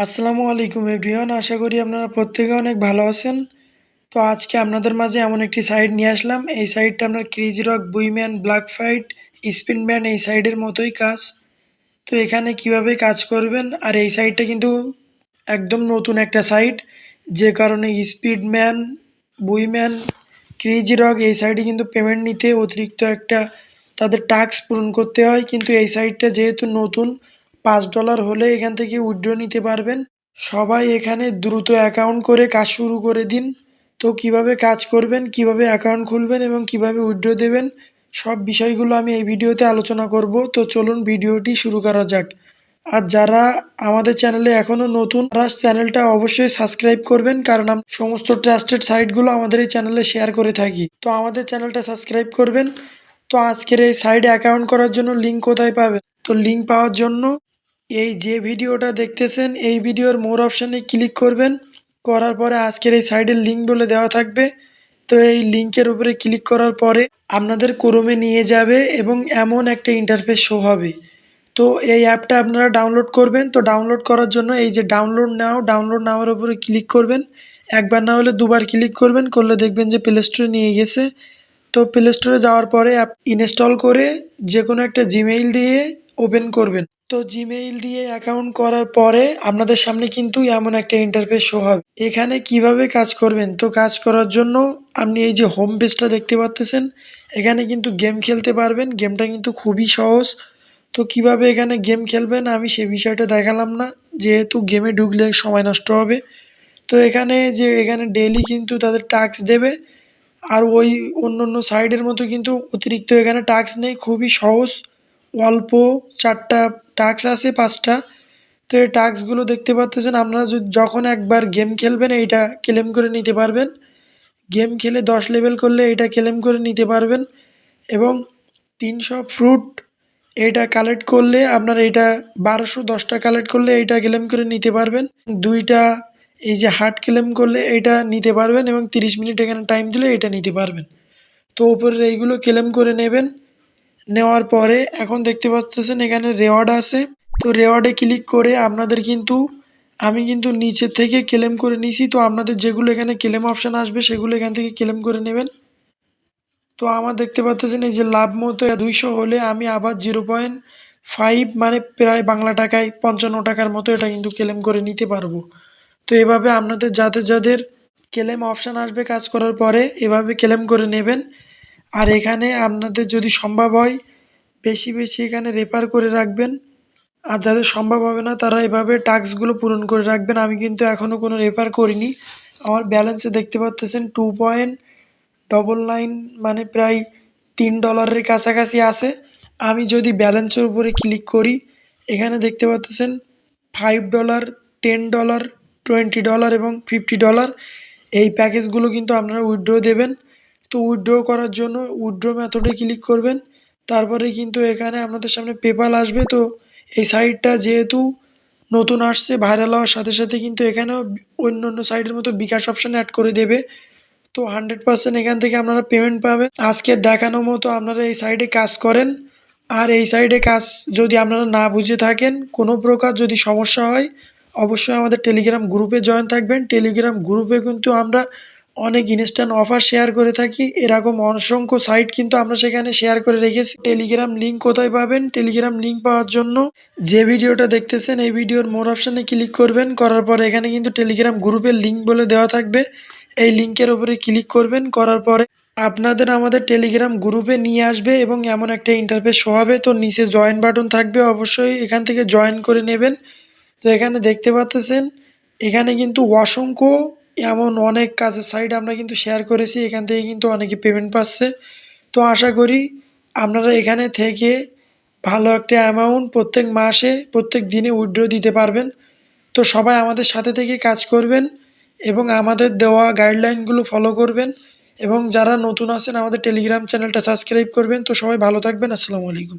আসসালামু আলাইকুম এভরিওয়ান, আশা করি আপনারা প্রত্যেকে অনেক ভালো আছেন। তো আজকে আপনাদের মাঝে এমন একটি সাইট নিয়ে আসলাম। এই সাইটটা আপনার ক্রেজি রক, বুইম্যান, ব্ল্যাক ফাইট, স্পিন ব্যান্ড এই সাইডের মতোই কাজ। তো এখানে কিভাবে কাজ করবেন, আর এই সাইটটা কিন্তু একদম নতুন একটা সাইট, যে কারণে স্পিডম্যান, বুইম্যান, ক্রেজি রক এই সাইডে কিন্তু পেমেন্ট নিতে অতিরিক্ত একটা তাদের টাস্ক পূরণ করতে হয়। কিন্তু এই সাইটটা যেহেতু নতুন, $5 হলে এখান থেকে উইথড্র নিতে পারবেন। সবাই এখানে দ্রুত অ্যাকাউন্ট করে কাজ শুরু করে দিন। তো কিভাবে কাজ করবেন, কিভাবে অ্যাকাউন্ট খুলবেন এবং কিভাবে উইথড্র দেবেন, সব বিষয়গুলো আমি এই ভিডিওতে আলোচনা করব। তো চলুন ভিডিওটি শুরু করা যাক। আর যারা আমাদের চ্যানেলে এখনও নতুন, তারা চ্যানেলটা অবশ্যই সাবস্ক্রাইব করবেন, কারণ আমি সমস্ত ট্রাস্টেড সাইটগুলো আমাদের এই চ্যানেলে শেয়ার করে থাকি। তো আমাদের চ্যানেলটা সাবস্ক্রাইব করবেন। তো আজকের এই সাইটে অ্যাকাউন্ট করার জন্য লিঙ্ক কোথায় পাবেন? তো লিঙ্ক পাওয়ার জন্য এই যে ভিডিওটা দেখতেছেন, এই ভিডিওর মোর অপশানে ক্লিক করবেন। করার পরে আজকের এই সাইডের লিঙ্ক বলে দেওয়া থাকবে। তো এই লিঙ্কের উপরে ক্লিক করার পরে আপনাদের ক্রোমে নিয়ে যাবে এবং এমন একটা ইন্টারফেস শো হবে। তো এই অ্যাপটা আপনারা ডাউনলোড করবেন। তো ডাউনলোড করার জন্য এই যে ডাউনলোড নাওয়ার উপরে ক্লিক করবেন। একবার না হলে দুবার ক্লিক করবেন, করলে দেখবেন যে প্লে স্টোরে নিয়ে গেছে। তো প্লে স্টোরে যাওয়ার পরে অ্যাপ ইনস্টল করে যে কোনো একটা জিমেইল দিয়ে ওপেন করবেন। তো জিমেইল দিয়ে অ্যাকাউন্ট করার পরে আপনাদের সামনে কিন্তু এমন একটা ইন্টারফেস শো হবে। এখানে কিভাবে কাজ করবেন? তো কাজ করার জন্য আপনি এই যে হোম পেজটা দেখতে পাচ্তেছেন, এখানে কিন্তু গেম খেলতে পারবেন। গেমটা কিন্তু খুবই সহজ। তো কিভাবে এখানে গেম খেলবেন আমি সে বিষয়টা দেখালাম না, যেহেতু গেমে ঢুকলে সময় নষ্ট হবে। তো এখানে ডেইলি কিন্তু তাদের টাস্ক দেবে। আর ওই অন্য সাইডের মতো কিন্তু অতিরিক্ত এখানে টাস্ক নেই, খুবই সহজ। অল্প 4টা টাস্ক আছে, 5টা। তো এই টাস্কগুলো দেখতে পাচ্তেছেন। আপনারা যখন একবার গেম খেলবেন এইটা ক্লেম করে নিতে পারবেন। গেম খেলে 10 লেভেল করলে এটা ক্লেম করে নিতে পারবেন। এবং 300 ফ্রুট এটা কালেক্ট করলে আপনার এটা 1210টা কালেক্ট করলে এইটা ক্লেম করে নিতে পারবেন। 2টা এই যে হার্ট ক্লেম করলে এটা নিতে পারবেন, এবং 30 মিনিট এখানে টাইম দিলে এটা নিতে পারবেন। তো উপরের এইগুলো ক্লেম করে নেবেন। নেওয়ার পরে এখন দেখতে পাচ্তেছেন এখানে রেওয়ার্ড আছে। তো রেওয়ার্ডে ক্লিক করে আমি কিন্তু নিচে থেকে ক্লেম করে নিছি। তো আপনাদের যেগুলো এখানে ক্লেম অপশান আসবে সেগুলো এখান থেকে ক্লেম করে নেবেন। তো আমার দেখতে পাচ্তেছেন এই যে লাভ মতো 200 হলে আমি আবার 0.5 মানে প্রায় বাংলা টাকায় 55 টাকার মতো এটা কিন্তু ক্লেম করে নিতে পারবো। তো এভাবে আপনাদের যাদের যাদের ক্লেম অপশান আসবে কাজ করার পরে এভাবে ক্লেম করে নেবেন। আর এখানে আপনাদের যদি সম্ভব হয় বেশি বেশি এখানে রেফার করে রাখবেন। আর যাদের সম্ভব হবে না তারা এভাবে টাস্কগুলো পূরণ করে রাখবেন। আমি কিন্তু এখনও কোনো রেফার করিনি। আমার ব্যালেন্সে দেখতে পাচ্তেছেন 2.99 মানে প্রায় $3 কাছাকাছি আছে। আমি যদি ব্যালেন্সের উপরে ক্লিক করি, এখানে দেখতে পাচ্তেছেন $5, $10, $20 এবং $50 এই প্যাকেজগুলো কিন্তু আপনারা উইথড্র দেবেন। তো উইথড্র করার জন্য উইথড্র মেথডে ক্লিক করবেন। তারপরে কিন্তু এখানে আপনাদের সামনে পেপাল আসবে। তো এই সাইটটা যেহেতু নতুন আসছে, ভাইরাল হওয়ার সাথে সাথে কিন্তু এখানেও অন্য সাইটের মতো বিকাশ অপশান অ্যাড করে দেবে। তো 100% এখান থেকে আপনারা পেমেন্ট পাবেন। আজকে দেখানো মতো আপনারা এই সাইডে কাজ করেন। আর এই সাইডে কাজ যদি আপনারা না বুঝে থাকেন, কোনো প্রকার যদি সমস্যা হয়, অবশ্যই আমাদের টেলিগ্রাম গ্রুপে জয়েন থাকবেন। টেলিগ্রাম গ্রুপে কিন্তু আমরা অনেক ইনস্ট্যান্ট অফার শেয়ার করে থাকি। এরকম অসংখ্য সাইট কিন্তু আমরা সেখানে শেয়ার করে রেখেছি। টেলিগ্রাম লিঙ্ক কোথায় পাবেন? টেলিগ্রাম লিঙ্ক পাওয়ার জন্য যে ভিডিওটা দেখতেছেন এই ভিডিওর মোর অপশানে ক্লিক করবেন। করার পর এখানে কিন্তু টেলিগ্রাম গ্রুপের লিঙ্ক বলে দেওয়া থাকবে। এই লিঙ্কের উপরে ক্লিক করবেন। করার পরে আপনাদের আমাদের টেলিগ্রাম গ্রুপে নিয়ে আসবে এবং এমন একটা ইন্টারফেস শো হবে। তো নিচে জয়েন বাটন থাকবে, অবশ্যই এখান থেকে জয়েন করে নেবেন। তো এখানে দেখতে পাচ্তেছেন এখানে কিন্তু অসংখ্য এমন অনেক কাজের সাইট আমরা কিন্তু শেয়ার করেছি। এখান থেকে কিন্তু অনেকে পেমেন্ট পাচ্ছে। তো আশা করি আপনারা এখানে থেকে ভালো একটা অ্যামাউন্ট প্রত্যেক মাসে প্রত্যেক দিনে উইথড্র দিতে পারবেন। তো সবাই আমাদের সাথে থেকে কাজ করবেন এবং আমাদের দেওয়া গাইডলাইনগুলো ফলো করবেন। এবং যারা নতুন আছেন আমাদের টেলিগ্রাম চ্যানেলটা সাবস্ক্রাইব করবেন। তো সবাই ভালো থাকবেন। আসসালামু আলাইকুম।